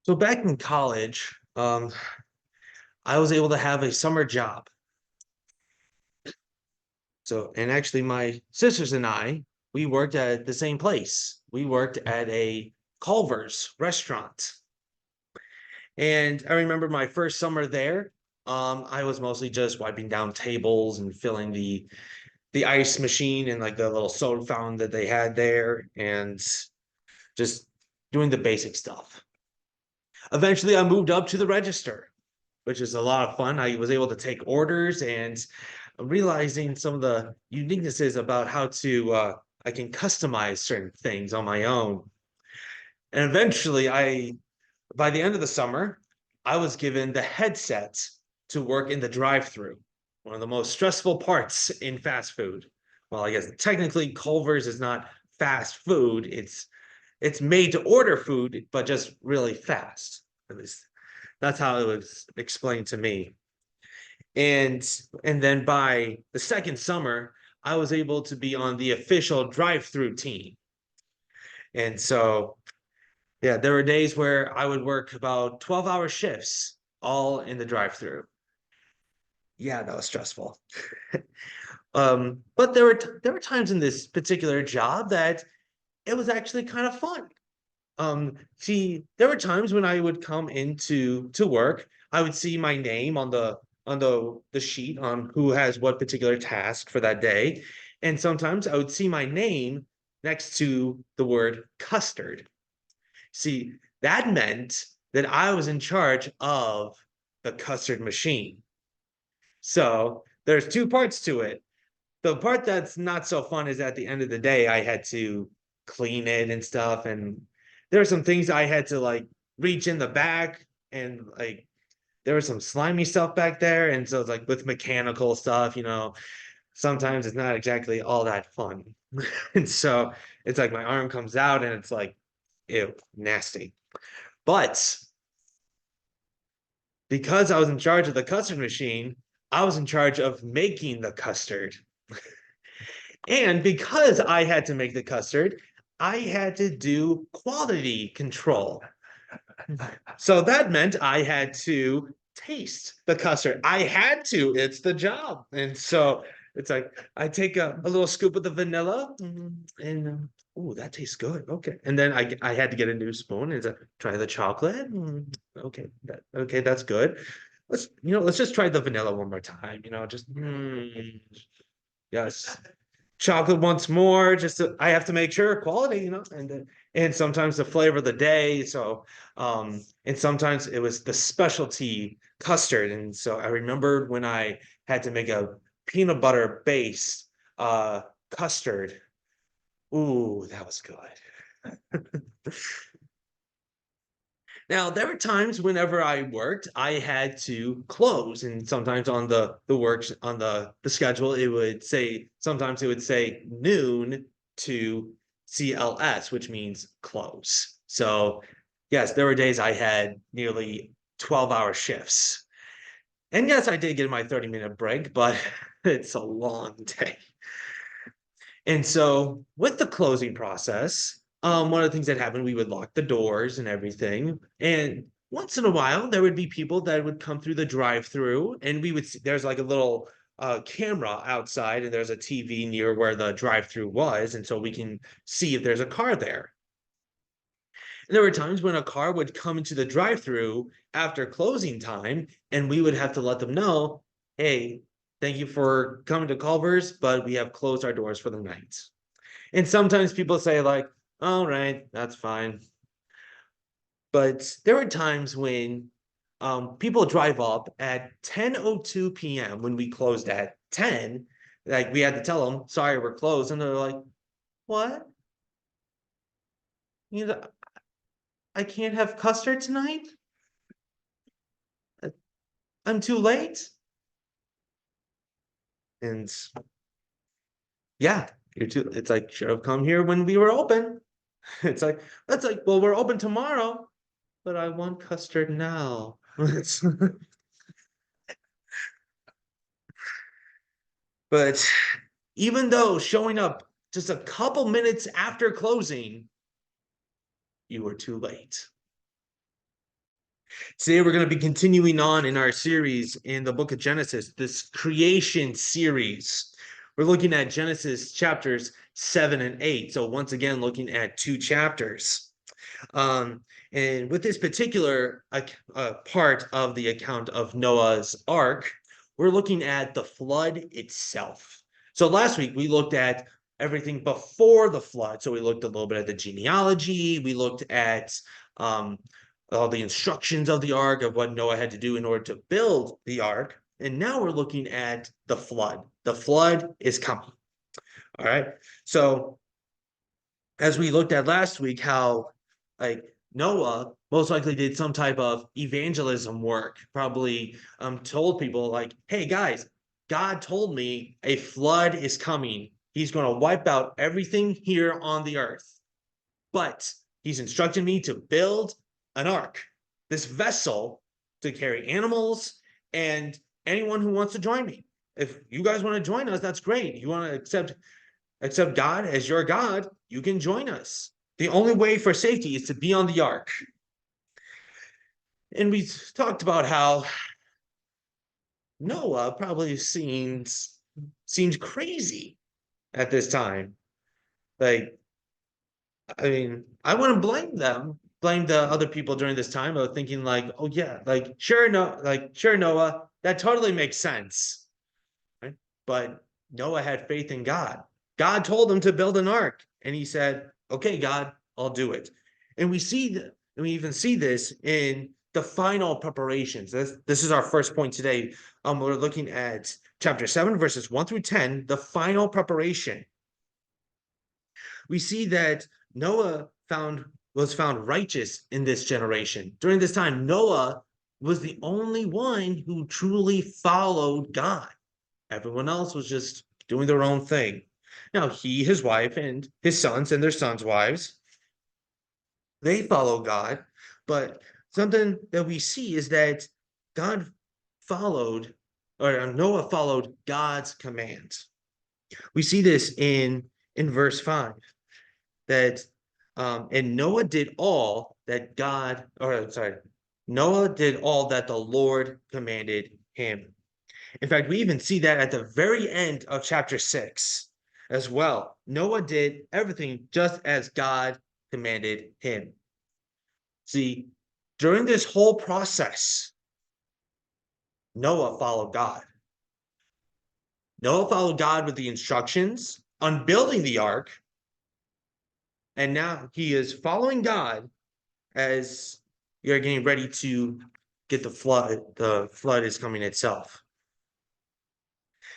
So back in college, I was able to have a summer job. So, and actually, my sisters and we worked at the same place. We worked at a Culver's restaurant. And I remember my first summer there. I was mostly just wiping down tables and filling the ice machine and like the little soda fountain that they had there, and just doing the basic stuff. Eventually, I moved up to the register, which is a lot of fun. I was able to take orders and realizing some of the uniquenesses about how to I can customize certain things on my own. And eventually, I by the end of the summer, I was given the headset to work in the drive-through, one of the most stressful parts in fast food. Well, I guess technically Culver's is not fast food. It's made to order food, but just really fast. At least that's how it was explained to me. And and then by the second summer, I was able to be on the official drive-through team. And so, yeah, there were days where I would work about 12-hour shifts all in the drive-through. Yeah, that was stressful. But there were times in this particular job that it was actually kind of fun. See, there were times when I would come into to work, I would see my name on the sheet on who has what particular task for that day, and sometimes I would see my name next to the word custard. See, that meant that I was in charge of the custard machine. So there's two parts to it. The part that's not so fun is at the end of the day, I had to clean it and stuff. And there were some things I had to like reach in the back and like there was some slimy stuff back there. And so it's like with mechanical stuff, sometimes it's not exactly all that fun. And so it's like my arm comes out and it's like, ew, nasty. But because I was in charge of the custard machine, I was in charge of making the custard. And because I had to make the custard, I had to do quality control. So that meant I had to taste the custard. I had to, it's the job. And so it's like I take a little scoop of the vanilla and oh, that tastes good. Okay. And then I had to get a new spoon and try the chocolate. Okay, okay, that's good. Let's just try the vanilla one more time, just yes, chocolate once more. I have to make sure quality, and sometimes the flavor of the day. So, and sometimes it was the specialty custard. And so I remember when I had to make a peanut butter based custard. Ooh, that was good. Now, there were times whenever I worked, I had to close, and sometimes on the works on the schedule, sometimes it would say noon to CLS, which means close. So, yes, there were days I had nearly 12-hour shifts. And yes, I did get my 30-minute break, but it's a long day. And so with the closing process, one of the things that happened, we would lock the doors and everything. And once in a while, there would be people that would come through the drive-through, and we would see there's like a little camera outside, and there's a TV near where the drive-through was, and so we can see if there's a car there. And there were times when a car would come into the drive-through after closing time, and we would have to let them know, hey, thank you for coming to Culver's, but we have closed our doors for the night. And sometimes people say, like, all right, that's fine. But there were times when people drive up at 10:02 p.m. when we closed at 10, like we had to tell them, sorry, we're closed. And they're like, what? You know, I can't have custard tonight? I'm too late? And yeah, it's like, should have come here when we were open. It's like, that's like, well, we're open tomorrow, but I want custard now. But even though showing up just a couple minutes after closing, you were too late. Today, we're going to be continuing on in our series in the book of Genesis, this creation series. We're looking at Genesis chapters 7 and 8. So, once again, looking at 2 chapters. And with this particular part of the account of Noah's Ark, we're looking at the flood itself. So, last week, we looked at everything before the flood. So, we looked a little bit at the genealogy, we looked at all the instructions of the ark, of what Noah had to do in order to build the ark. And now we're looking at the flood. The flood is coming. All right. So as we looked at last week, how like Noah most likely did some type of evangelism work, probably told people like, hey guys, God told me a flood is coming. He's going to wipe out everything here on the earth. But he's instructed me to build an ark, this vessel to carry animals and anyone who wants to join me. If you guys want to join us, that's great. You want to accept God as your God, you can join us. The only way for safety is to be on the ark. And we talked about how Noah probably seems crazy at this time. Like, I mean, I wouldn't blame the other people during this time of thinking like, oh yeah, like sure, no, like sure, Noah, that totally makes sense. Right? But Noah had faith in God. God told him to build an ark, and he said, okay, God, I'll do it. And we even see this in the final preparations. This is our first point today. We're looking at chapter 7, verses 1 through 10, the final preparation. We see that Noah was found righteous in this generation. During this time, Noah was the only one who truly followed God. Everyone else was just doing their own thing. Now, he, his wife, and his sons and their sons' wives, they follow God. But something that we see is that God followed, or Noah followed God's commands. We see this in verse 5. That and Noah did all that Noah did all that the Lord commanded him. In fact, we even see that at the very end of chapter 6 as well. Noah did everything just as God commanded him. See, during this whole process, Noah followed God. Noah followed God with the instructions on building the ark. And now he is following God as you're getting ready to get the flood. The flood is coming itself.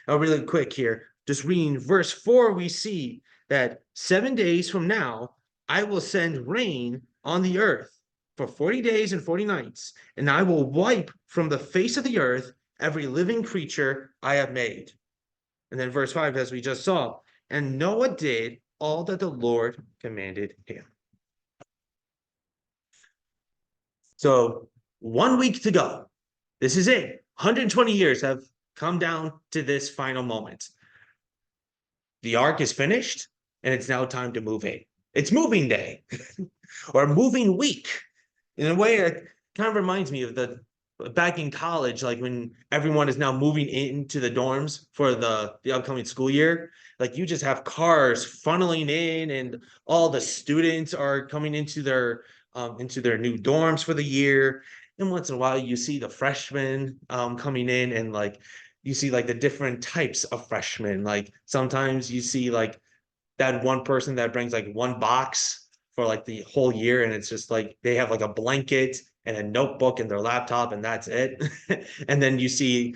Now, really quick here, just reading verse 4, we see that 7 days from now, I will send rain on the earth for 40 days and 40 nights, and I will wipe from the face of the earth every living creature I have made. And then verse 5, as we just saw, and Noah did all that the Lord commanded him. So 1 week to go. This is it. 120 years have come down to this final moment. The ark is finished, and it's now time to move in. It's moving day or moving week. In a way, it kind of reminds me of the back in college, like when everyone is now moving into the dorms for the upcoming school year. Like you just have cars funneling in, and all the students are coming into their new dorms for the year. And once in a while, you see the freshmen coming in, and like you see like the different types of freshmen. Like sometimes you see like that one person that brings like one box for like the whole year, and it's just like they have like a blanket and a notebook and their laptop, and that's it. And then you see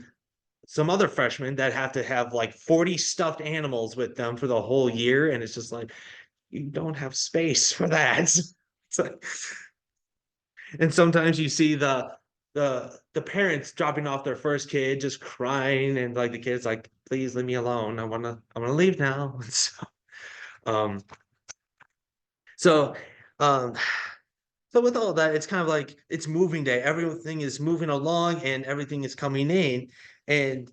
some other freshmen that have to have like 40 stuffed animals with them for the whole year, and it's just like you don't have space for that. It's like, and sometimes you see the parents dropping off their first kid just crying, and like the kid's like, please leave me alone, I want to leave now. um so um so with all that, it's kind of like it's moving day, everything is moving along and everything is coming in. And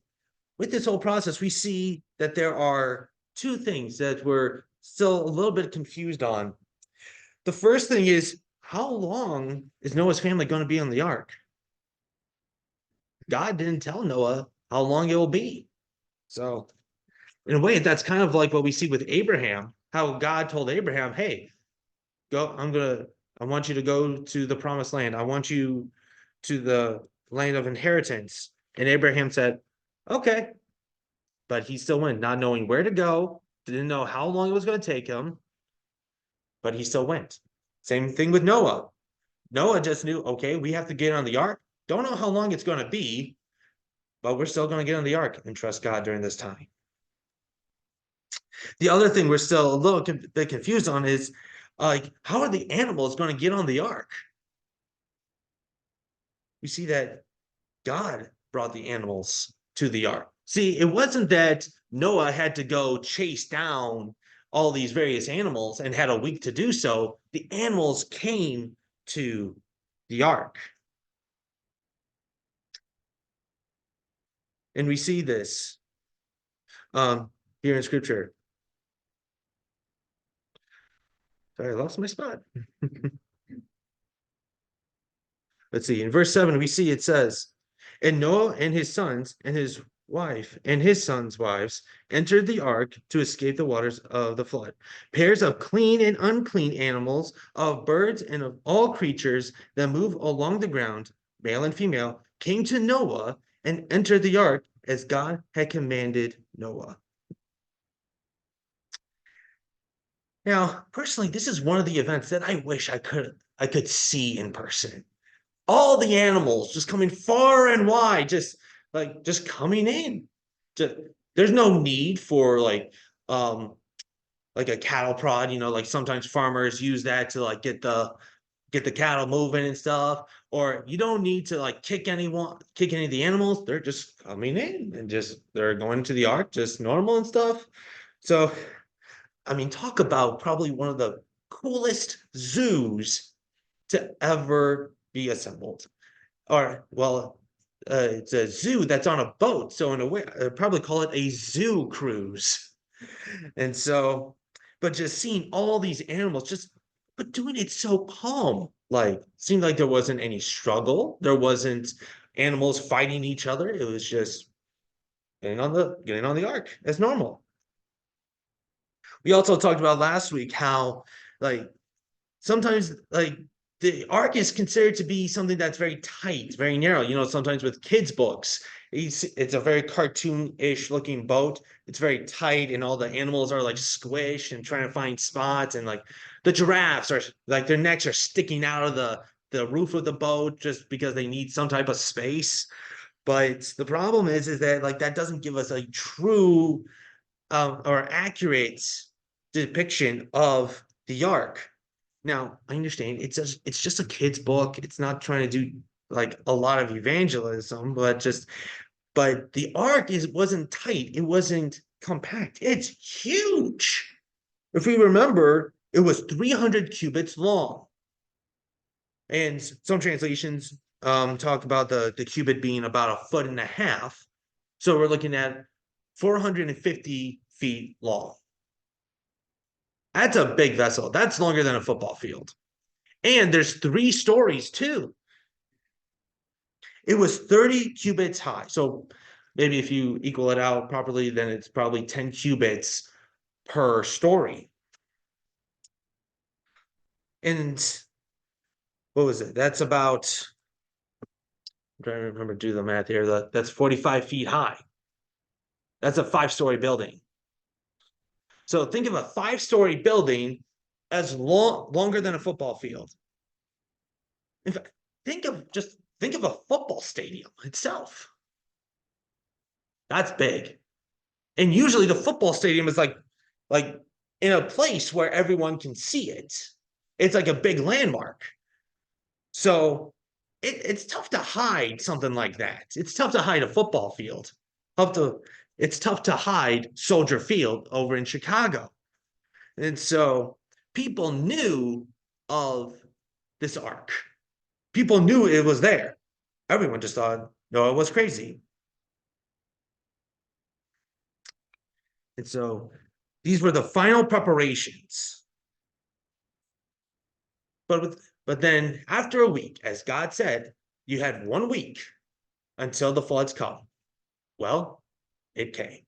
with this whole process, we see that there are two things that we're still a little bit confused on. The first thing is, how long is Noah's family going to be on the ark? God didn't tell Noah how long it will be. So, in a way, that's kind of like what we see with Abraham, how God told Abraham, hey, go, I want you to go to the promised land. I want you to the land of inheritance. And Abraham said, okay. But he still went, not knowing where to go, didn't know how long it was going to take him, but he still went. Same thing with Noah. Noah just knew, okay, we have to get on the ark. Don't know how long it's going to be, but we're still going to get on the ark and trust God during this time. The other thing we're still a little bit confused on is like, how are the animals going to get on the ark? We see that God brought the animals to the ark. See, it wasn't that Noah had to go chase down all these various animals and had a week to do so. The animals came to the ark. And we see this here in scripture. Sorry, I lost my spot. Let's see. In verse 7, we see it says, and Noah and his sons and his wife and his sons' wives entered the ark to escape the waters of the flood. Pairs of clean and unclean animals, of birds and of all creatures that move along the ground, male and female, came to Noah and entered the ark as God had commanded Noah. Now, personally, this is one of the events that I wish I could see in person. All the animals just coming far and wide, just coming in. Just, there's no need for like a cattle prod, like sometimes farmers use that to like get the cattle moving and stuff. Or you don't need to like kick any of the animals. They're just coming in and just they're going to the ark, just normal and stuff. So I mean, talk about probably one of the coolest zoos to ever be assembled. Or, well, it's a zoo that's on a boat. So, in a way, I'd probably call it a zoo cruise. And so, but just seeing all these animals, but doing it so calm. Like, seemed like there wasn't any struggle. There wasn't animals fighting each other. It was just getting on the ark as normal. We also talked about last week how like sometimes like the arc is considered to be something that's very tight, very narrow. Sometimes with kids' books, it's a very cartoon-ish looking boat. It's very tight, and all the animals are like squished and trying to find spots. And like the giraffes are like their necks are sticking out of the roof of the boat just because they need some type of space. But the problem is that like that doesn't give us a true or accurate depiction of the ark. Now, I understand it's just a kid's book. It's not trying to do like a lot of evangelism, but the ark wasn't tight. It wasn't compact. It's huge. If we remember, it was 300 cubits long. And some translations talk about the cubit being about a foot and a half. So we're looking at 450 feet long. That's a big vessel. That's longer than a football field. And there's 3 stories too. It was 30 cubits high. So maybe if you equal it out properly, then it's probably 10 cubits per story. And what was it? That's about, I'm trying to remember, do the math here. That's 45 feet high. That's a 5-story building. So think of a 5-story building as longer than a football field. In fact, think of a football stadium itself. That's big. And usually the football stadium is like in a place where everyone can see it. It's like a big landmark. So it's tough to hide something like that. It's tough to hide a football field. It's tough to hide Soldier Field over in Chicago. And so people knew of this ark. People knew it was there. Everyone just thought Noah was crazy. And so these were the final preparations. But But then after a week, as God said, you had 1 week until the floods come. Well, it came.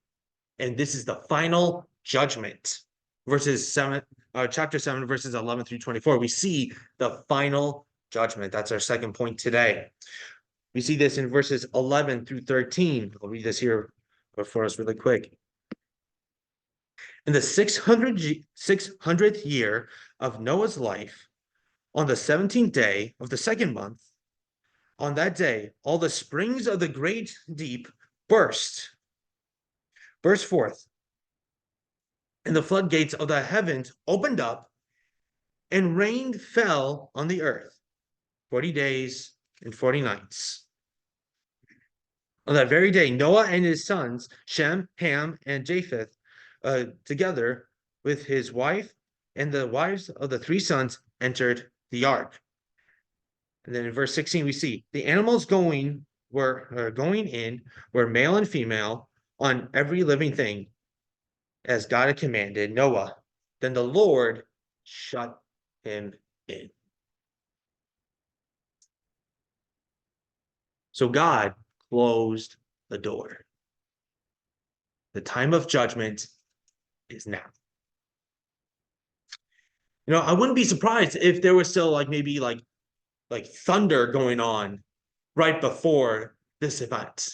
And this is the final judgment. Chapter 7, verses 11 through 24. We see the final judgment. That's our second point today. We see this in verses 11 through 13. I'll read this here for us really quick. In the 600th year of Noah's life, on the 17th day of the second month, on that day, all the springs of the great deep burst forth, and the floodgates of the heavens opened up, and rain fell on the earth 40 days and 40 nights. On that very day, Noah and his sons, Shem, Ham, and Japheth, together with his wife and the wives of the 3 sons, entered the ark. And then in verse 16, we see the animals going in were male and female on every living thing, as God had commanded Noah. Then the Lord shut him in. So God closed the door. The time of judgment is now. I wouldn't be surprised if there was still maybe thunder going on right before this event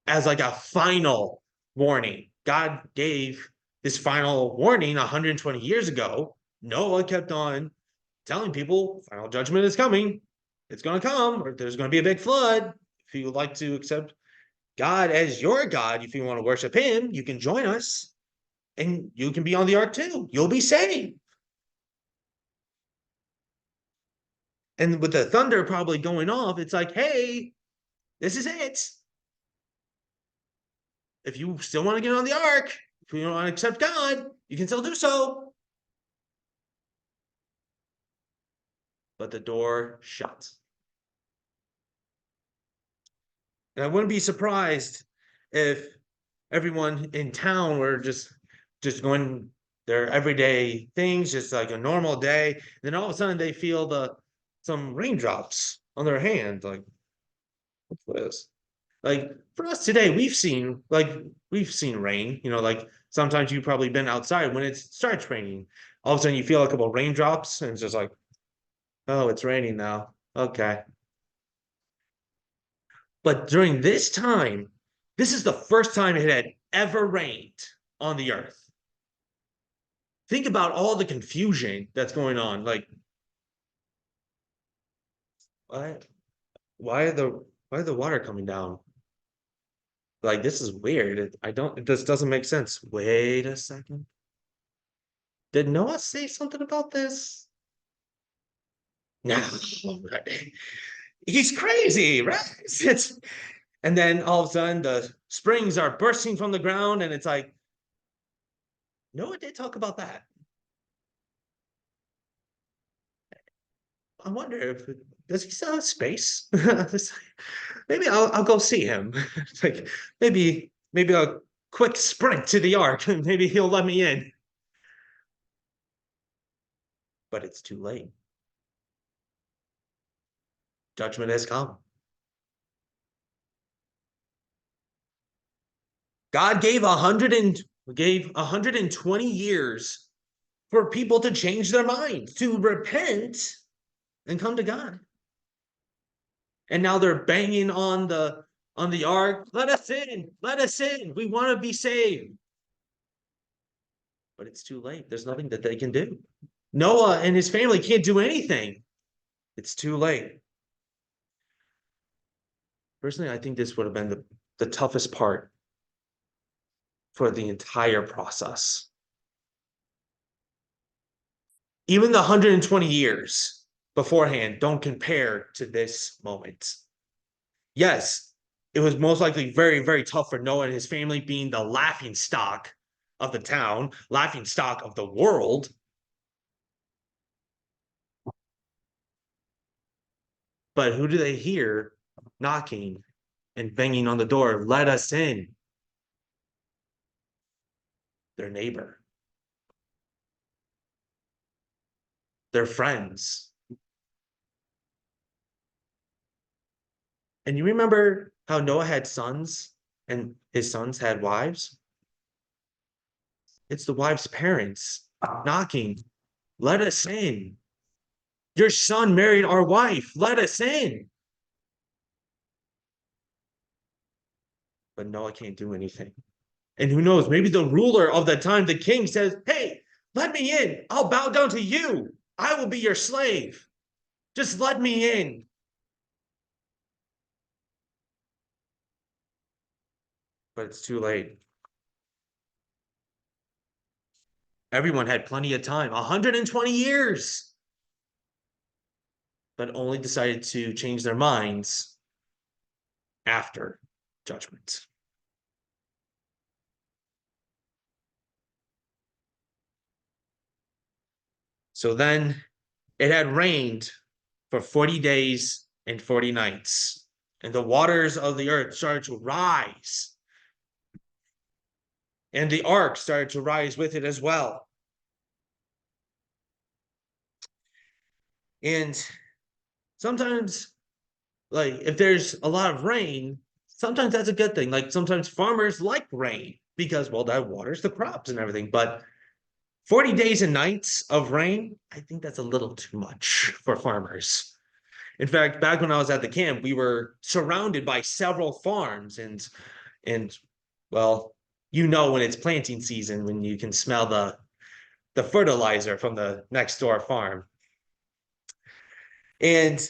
as a final warning. God gave this final warning 120 years ago. Noah kept on telling people final judgment is coming. It's going to come, or there's going to be a big flood. If you would like to accept God as your God, if you want to worship him, you can join us and you can be on the ark too. You'll be saved. And with the thunder probably going off, it's hey, this is it. If you still want to get on the ark, if you don't want to accept God, you can still do so. But the door shut. And I wouldn't be surprised if everyone in town were just going their everyday things, just like a normal day. Then all of a sudden they feel some raindrops on their hand. What's this? For us today, we've seen rain. Sometimes you've probably been outside when it starts raining. All of a sudden you feel a couple raindrops, and it's just oh, it's raining now. Okay. But during this time, this is the first time it had ever rained on the earth. Think about all the confusion that's going on. Why the water coming down? This is weird. This doesn't make sense. Wait a second. Did Noah say something about this? No. He's crazy, right? And then all of a sudden the springs are bursting from the ground, and it's Noah did talk about that. I wonder if does he still have space? Maybe I'll go see him. Maybe a quick sprint to the ark, and maybe he'll let me in. But it's too late. Judgment has come. God gave 120 years for people to change their minds, to repent and come to God. And now they're banging on the ark. Let us in. Let us in. We want to be saved. But it's too late. There's nothing that they can do. Noah and his family can't do anything. It's too late. Personally, I think this would have been the toughest part for the entire process. Even the 120 years beforehand don't compare to this moment. Yes, it was most likely very, very tough for Noah and his family, being the laughing stock of the town, laughing stock of the world. But who do they hear knocking and banging on the door? Let us in. Their neighbor. Their friends. And you remember how Noah had sons and his sons had wives? It's the wife's parents knocking, let us in. Your son married our wife. Let us in. But Noah can't do anything. And who knows, maybe the ruler of the time, the king, says, hey, let me in. I'll bow down to you. I will be your slave. Just let me in. But it's too late. Everyone had plenty of time, 120 years, but only decided to change their minds after judgment. So then it had rained for 40 days and 40 nights, and the waters of the earth started to rise. And the ark started to rise with it as well. And sometimes, like, if there's a lot of rain, sometimes that's a good thing. Like, sometimes farmers like rain because, well, that waters the crops and everything. But 40 days and nights of rain, I think that's a little too much for farmers. In fact, back when I was at the camp, we were surrounded by several farms and well, you know when it's planting season when you can smell the fertilizer from the next door farm. And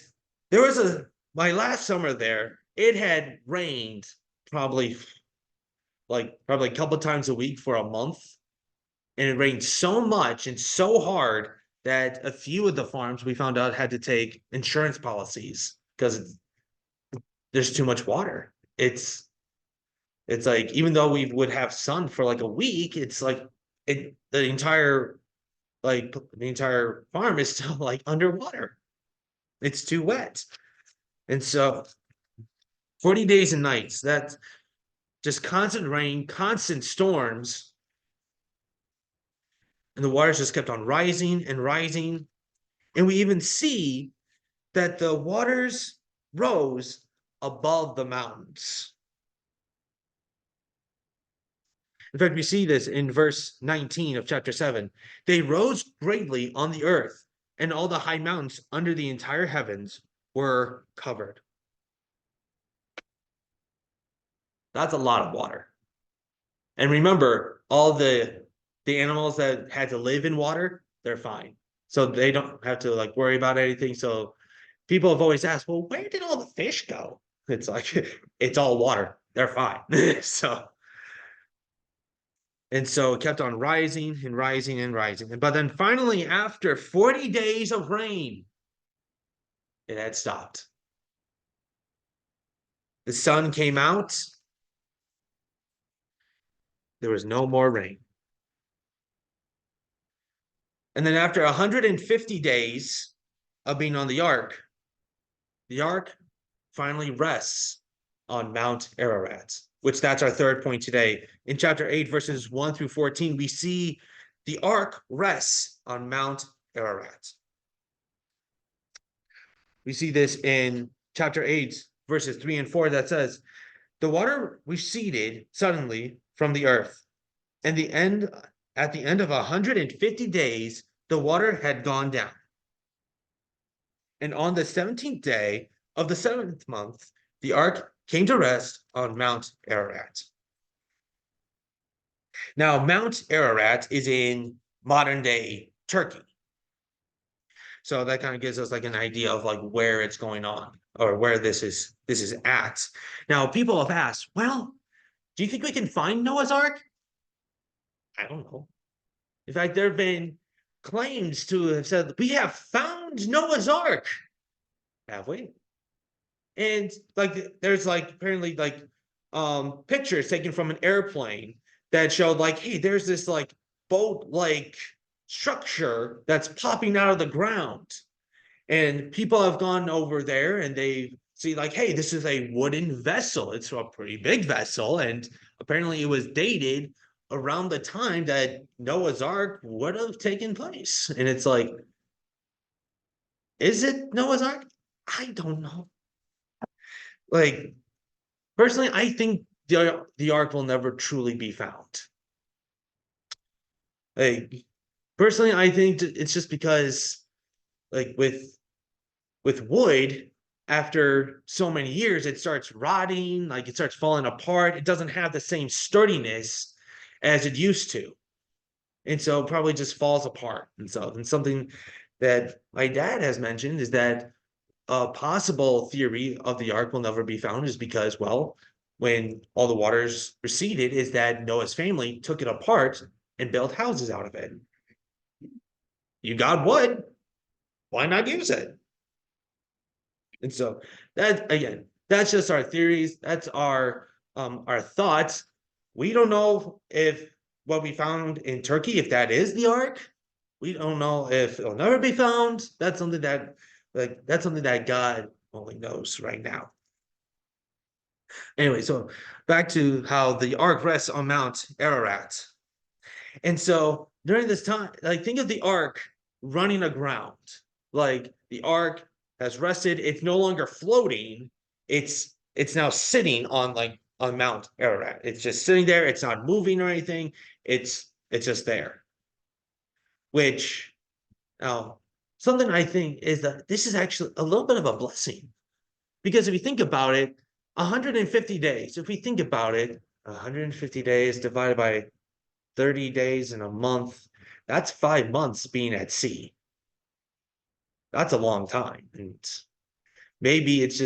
there was my last summer there, it had rained probably probably a couple times a week for a month. And it rained so much and so hard that a few of the farms we found out had to take insurance policies because there's too much water. It's like even though we would have sun for like a week, it's like the entire farm is still like underwater. It's too wet. And so 40 days and nights, that just constant rain, constant storms, and the waters just kept on rising and rising. And we even see that the waters rose above the mountains. In fact, we see this in verse 19 of chapter 7. They rose greatly on the earth, and all the high mountains under the entire heavens were covered. That's a lot of water. And remember, all the animals that had to live in water, they're fine. So they don't have to like worry about anything. So people have always asked, well, where did all the fish go? It's like it's all water. They're fine. So and so it kept on rising and rising and rising. But then finally, after 40 days of rain, it had stopped. The sun came out. There was no more rain. And then after 150 days of being on the ark finally rests on Mount Ararat, which that's our third point today. In chapter 8, verses 1 through 14, we see the ark rests on Mount Ararat. We see this in chapter 8, verses 3 and 4, that says, the water receded suddenly from the earth, and at the end of 150 days, the water had gone down. And on the 17th day of the 7th month, the ark came to rest on Mount Ararat. Now, Mount Ararat is in modern day Turkey. So that kind of gives us like an idea of like where it's going on or where this is at. Now, people have asked, well, do you think we can find Noah's Ark? I don't know. In fact, there have been claims to have said, we have found Noah's Ark. Have we? And like there's like apparently like pictures taken from an airplane that showed like, hey, there's this like boat like structure that's popping out of the ground. And people have gone over there and they see like, hey, this is a wooden vessel. It's a pretty big vessel. And apparently it was dated around the time that Noah's Ark would have taken place. And it's like, is it Noah's Ark? I don't know. like personally, I think the ark will never truly be found. Like personally, I think it's just because like with wood, after so many years, it starts rotting, like it starts falling apart. It doesn't have the same sturdiness as it used to. And so it probably just falls apart. And something that my dad has mentioned is that a possible theory of the ark will never be found is because, well, when all the waters receded, is that Noah's family took it apart and built houses out of it. You got wood, why not use it? And so that again, that's just our theories. That's our thoughts. We don't know if what we found in Turkey, if that is the ark. We don't know if it'll never be found. That's something that that's something that God only knows right now. Anyway, so back to how the ark rests on Mount Ararat. And so during this time, like think of the ark running aground. Like the ark has rested, it's no longer floating, it's now sitting on like on Mount Ararat. It's just sitting there, it's not moving or anything, it's just there. Which now something I think is that this is actually a little bit of a blessing. Because if you think about it, 150 days, if we think about it, 150 days divided by 30 days in a month, that's 5 months being at sea. That's a long time. And maybe it's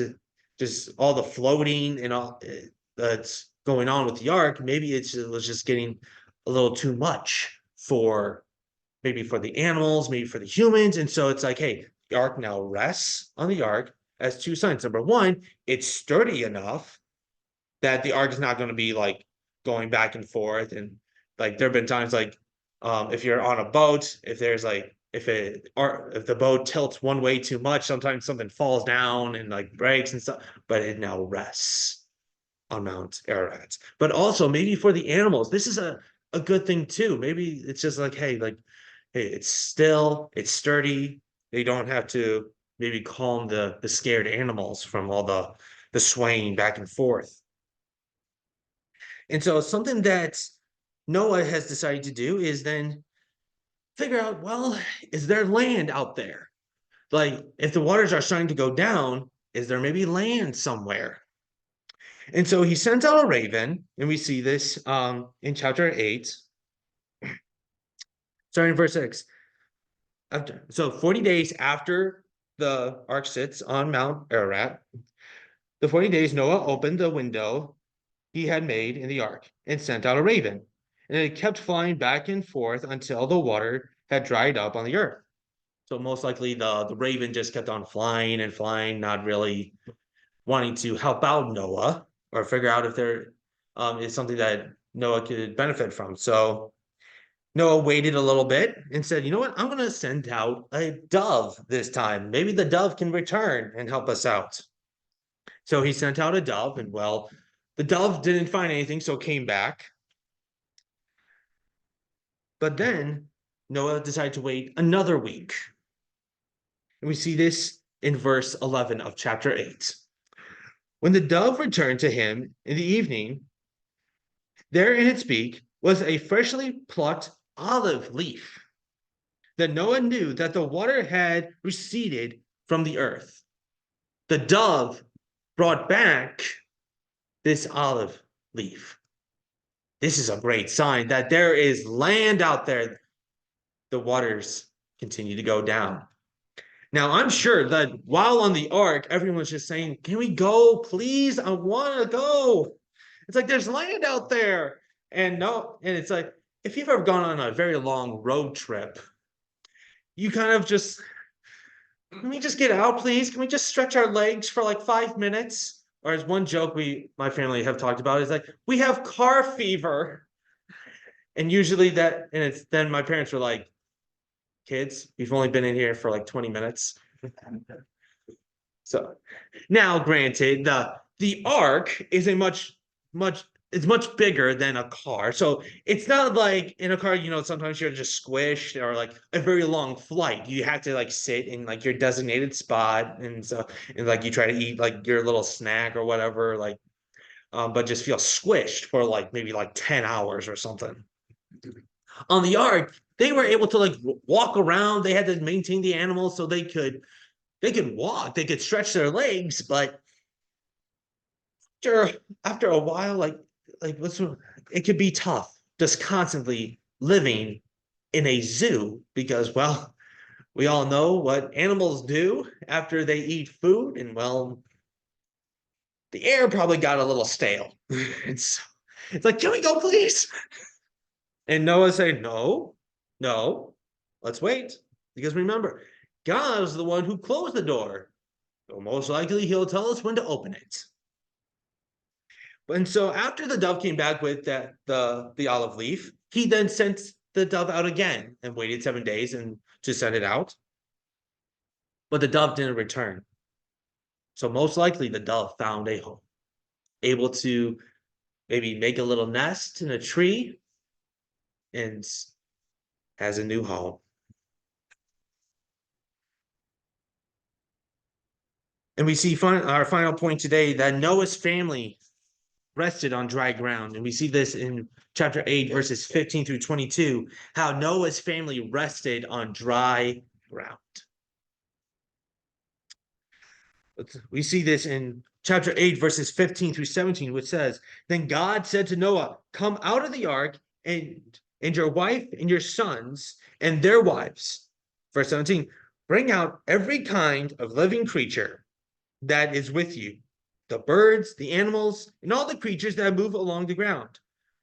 just all the floating and all that's going on with the ark. Maybe it was just getting a little too much for maybe for the animals, maybe for the humans. And so it's like, hey, the ark now rests on the ark as two signs. Number one, it's sturdy enough that the ark is not going to be like going back and forth. And like there have been times like if you're on a boat, if there's like if the boat tilts one way too much, sometimes something falls down and like breaks and stuff, but it now rests on Mount Ararat. But also maybe for the animals, this is a good thing too. Maybe it's just like, hey, it's still, it's sturdy. They don't have to maybe calm the scared animals from all the swaying back and forth. And so something that Noah has decided to do is then figure out, well, is there land out there? Like, if the waters are starting to go down, is there maybe land somewhere? And so he sends out a raven, and we see this in chapter 8, starting in verse 6. So 40 days after the ark sits on Mount Ararat, the 40 days Noah opened the window he had made in the ark and sent out a raven, and it kept flying back and forth until the water had dried up on the earth. So most likely the raven just kept on flying and flying, not really wanting to help out Noah or figure out if there is something that Noah could benefit from. So Noah waited a little bit and said, you know what? I'm going to send out a dove this time. Maybe the dove can return and help us out. So he sent out a dove, and well, the dove didn't find anything, so came back. But then Noah decided to wait another week. And we see this in verse 11 of chapter 8. When the dove returned to him in the evening, there in its beak was a freshly plucked olive leaf. That Noah knew that the water had receded from the earth. The dove brought back this olive leaf. This is a great sign that there is land out there. The waters continue to go down. Now, I'm sure that while on the ark, everyone's just saying, can we go, please? I want to go. It's like there's land out there. And no, and it's like, if you've ever gone on a very long road trip, you kind of just, can we just get out, please? Can we just stretch our legs for like 5 minutes? Or as one joke my family have talked about is like, we have car fever. And usually and it's then my parents were like, kids, we've only been in here for like 20 minutes. So now granted, the ark is a much it's much bigger than a car. So it's not like in a car, sometimes you're just squished or like a very long flight. You have to like sit in like your designated spot. And like you try to eat like your little snack or whatever, like, but just feel squished for like maybe like 10 hours or something. On the Ark, they were able to like walk around. They had to maintain the animals so they could walk, they could stretch their legs, but after a while, like what's it could be tough just constantly living in a zoo because, well, we all know what animals do after they eat food, and well, the air probably got a little stale. It's like, can we go, please? And Noah said, no, no, let's wait. Because remember, God is the one who closed the door. So most likely he'll tell us when to open it. And so after the dove came back with the olive leaf, he then sent the dove out again and waited 7 days and to send it out. But the dove didn't return. So most likely the dove found a home, able to maybe make a little nest in a tree and has a new home. And we see our final point today that Noah's family rested on dry ground. And we see this in chapter 8, verses 15 through 22, how Noah's family rested on dry ground. We see this in chapter 8, verses 15 through 17, which says, Then God said to Noah, Come out of the ark, and your wife and your sons and their wives. Verse 17, Bring out every kind of living creature that is with you, the birds, the animals, and all the creatures that move along the ground,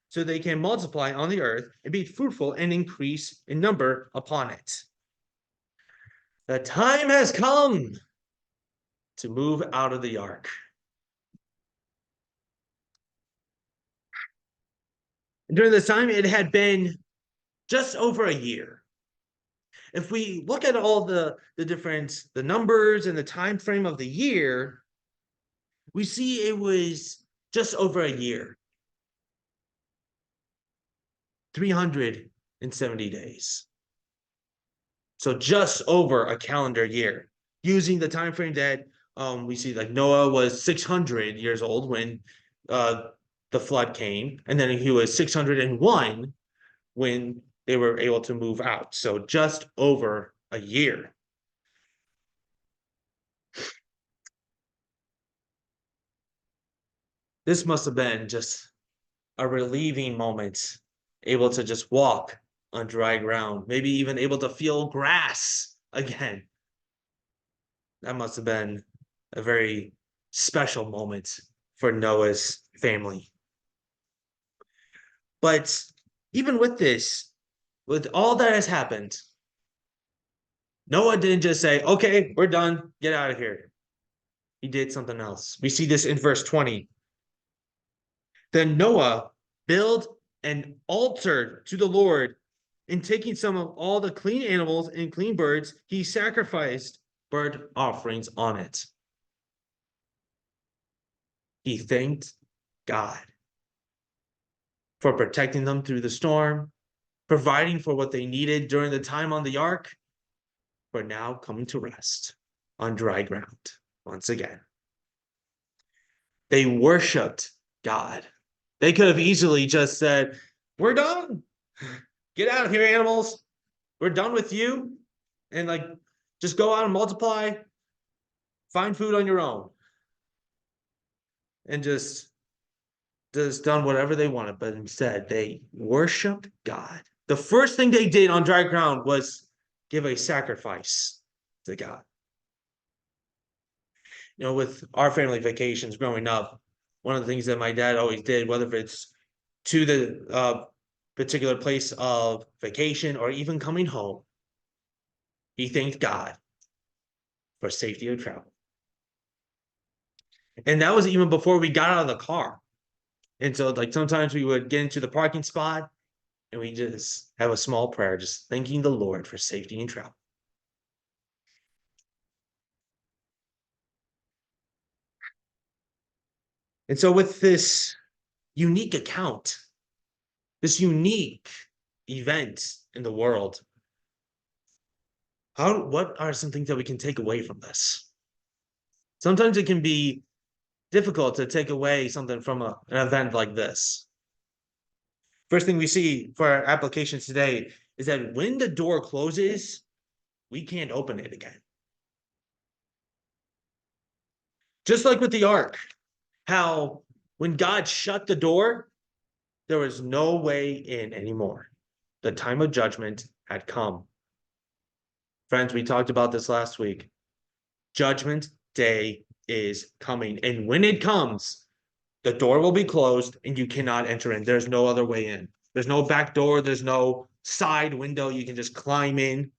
so they can multiply on the earth and be fruitful and increase in number upon it. The time has come to move out of the ark. And during this time, it had been just over a year. If we look at all the the numbers and the time frame of the year, we see it was just over a year. 370 days. So just over a calendar year, using the time frame that we see, like Noah was 600 years old when the flood came, and then he was 601 when they were able to move out. So just over a year. This must have been just a relieving moment, able to just walk on dry ground, maybe even able to feel grass again. That must have been a very special moment for Noah's family. But even with this, with all that has happened, Noah didn't just say, okay, we're done, get out of here. He did something else. We see this in verse 20. Then Noah built an altar to the Lord, and taking some of all the clean animals and clean birds, he sacrificed burnt offerings on it. He thanked God for protecting them through the storm, providing for what they needed during the time on the ark, for now coming to rest on dry ground once again. They worshiped God. They could have easily just said, we're done. Get out of here, animals. We're done with you. And like, just go out and multiply, find food on your own. And just done whatever they wanted. But instead, they worshiped God. The first thing they did on dry ground was give a sacrifice to God. With our family vacations growing up, one of the things that my dad always did, whether it's to the particular place of vacation or even coming home, he thanked God for safety of travel. And that was even before we got out of the car. And so, like, sometimes we would get into the parking spot and we just have a small prayer, just thanking the Lord for safety and travel. And so with this unique account, this unique event in the world. What are some things that we can take away from this? Sometimes it can be difficult to take away something from an event like this. First thing we see for our applications today is that when the door closes, we can't open it again. Just like with the ark, how when God shut the door, there was no way in anymore. The time of judgment had come. Friends, we talked about this last week. Judgment day is coming. And when it comes, the door will be closed and you cannot enter in. There's no other way in. There's no back door. There's no side window you can just climb in.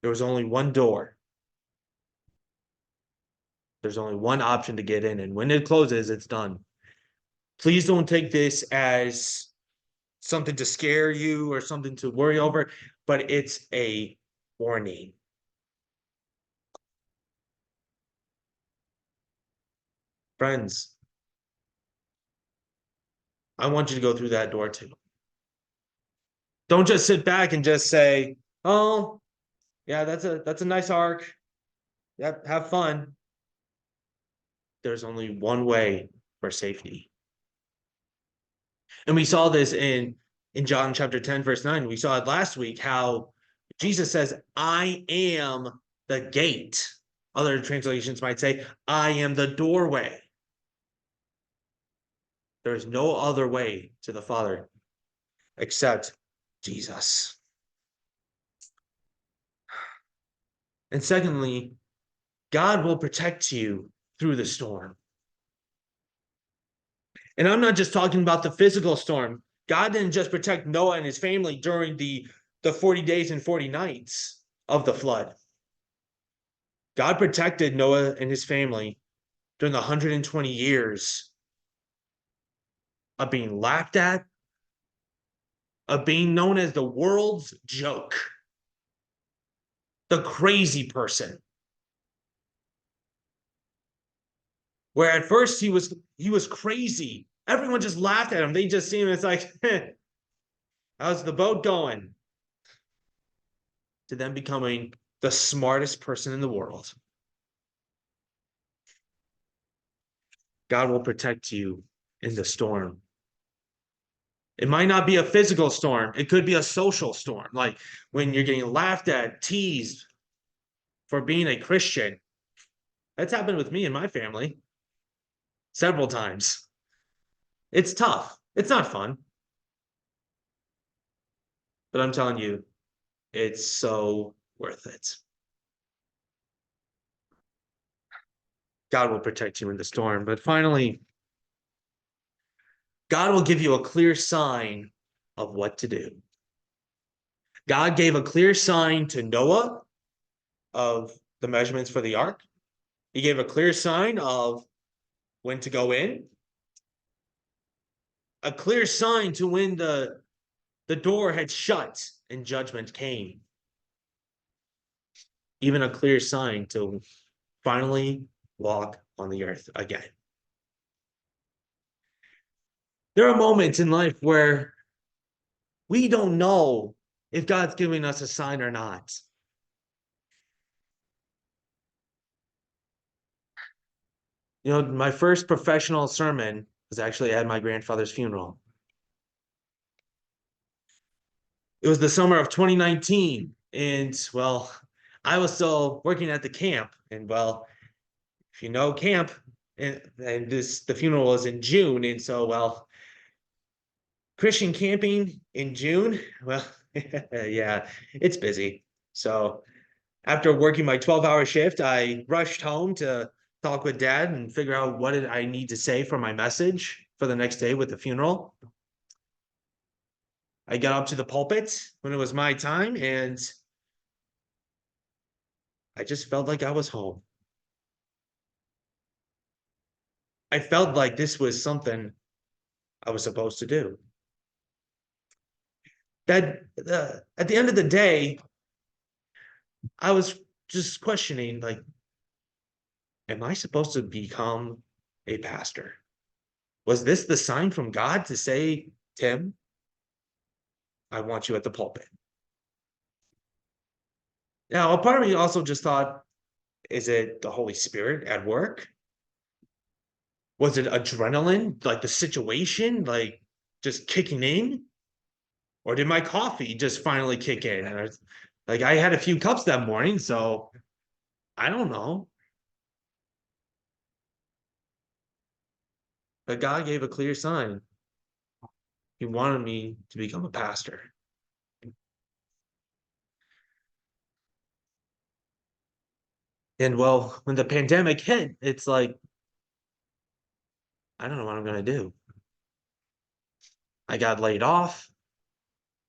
There was only one door. There's only one option to get in. And when it closes, it's done. Please don't take this as something to scare you or something to worry over, but it's a warning. Friends, I want you to go through that door too. Don't just sit back and just say, "Oh, yeah, that's a nice ark. Yep, have fun." There's only one way for safety. And we saw this in John chapter 10, verse 9. We saw it last week how Jesus says, "I am the gate." Other translations might say, "I am the doorway." There's no other way to the Father except Jesus. And secondly, God will protect you through the storm. And I'm not just talking about the physical storm. God didn't just protect Noah and his family during the 40 days and 40 nights of the flood. God protected Noah and his family during the 120 years of being laughed at, of being known as the world's joke, the crazy person. Where at first he was crazy. Everyone just laughed at him. They just see him as like, how's the boat going? To them becoming the smartest person in the world. God will protect you in the storm. It might not be a physical storm. It could be a social storm, like when you're getting laughed at, teased for being a Christian. That's happened with me and my family several times. It's tough. It's not fun. But I'm telling you, it's so worth it. God will protect you in the storm. But finally, God will give you a clear sign of what to do. God gave a clear sign to Noah of the measurements for the ark. He gave a clear sign of when to go in, a clear sign to when the door had shut and judgment came, even a clear sign to finally walk on the earth again. There are moments in life where we don't know if God's giving us a sign or not. You know, my first professional sermon was actually at my grandfather's funeral. It was the summer of 2019, and well, I was still working at the camp, and well, if you know camp, and the funeral was in June, and so well, Christian camping in June, well, yeah, it's busy. So after working my 12-hour shift, I rushed home to talk with Dad and figure out what did I need to say for my message for the next day with the funeral. I got up to the pulpit when it was my time, and I just felt like I was home. I felt like this was something I was supposed to do. That at the end of the day, I was just questioning, like, am I supposed to become a pastor? Was this the sign from God to say, Tim, I want you at the pulpit? Now, a part of me also just thought, is it the Holy Spirit at work? Was it adrenaline, like the situation, like just kicking in? Or did my coffee just finally kick in? And like I had a few cups that morning, so I don't know. But God gave a clear sign. He wanted me to become a pastor. And well, when the pandemic hit, it's like, I don't know what I'm going to do. I got laid off,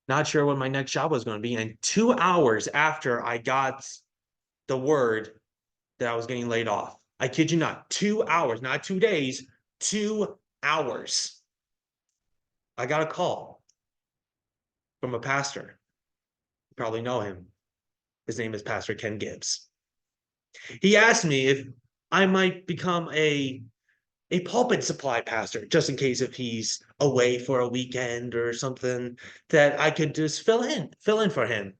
not sure what my next job was going to be. And 2 hours after I got the word that I was getting laid off, I kid you not, 2 hours, not 2 days, 2 hours, I got a call from a pastor. You probably know him. His name is Pastor Ken Gibbs. He asked me if I might become a pulpit supply pastor, just in case if he's away for a weekend or something, that I could just fill in for him.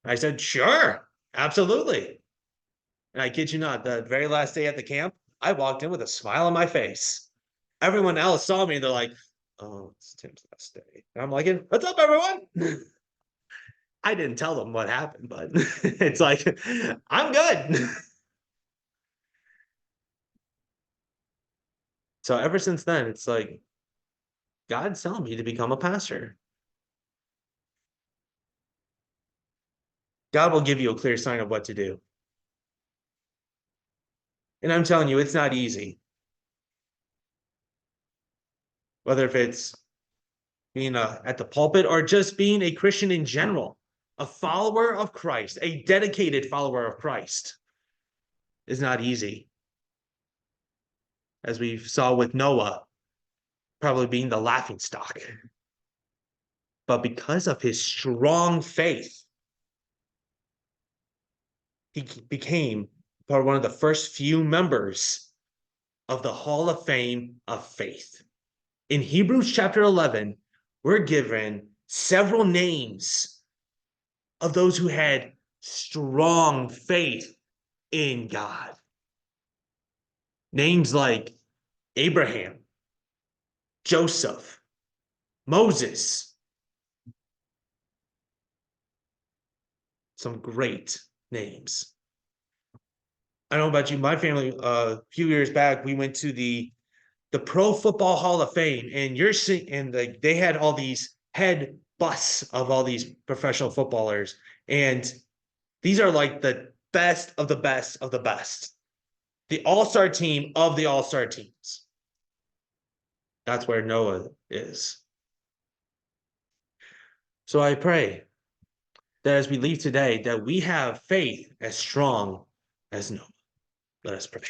I said, sure, absolutely. And I kid you not, the very last day at the camp, I walked in with a smile on my face. Everyone else saw me and they're like, oh, it's Tim's last day. And I'm like, what's up, everyone? I didn't tell them what happened, but it's like, I'm good. So ever since then, it's like, God's telling me to become a pastor. God will give you a clear sign of what to do. And I'm telling you, it's not easy. Whether if it's being at the pulpit or just being a Christian in general, a follower of Christ, a dedicated follower of Christ is not easy. As we saw with Noah, probably being the laughing stock. But because of his strong faith, he became one of the first few members of the Hall of Fame of Faith. In Hebrews chapter 11, we're given several names of those who had strong faith in God. Names like Abraham, Joseph, Moses. Some great names. I don't know about you, my family, a few years back, we went to the Pro Football Hall of Fame, and you're seeing, and they had all these head busts of all these professional footballers, and these are like the best of the best of the best, the all-star team of the all-star teams. That's where Noah is. So I pray that as we leave today, that we have faith as strong as Noah. Let us pray.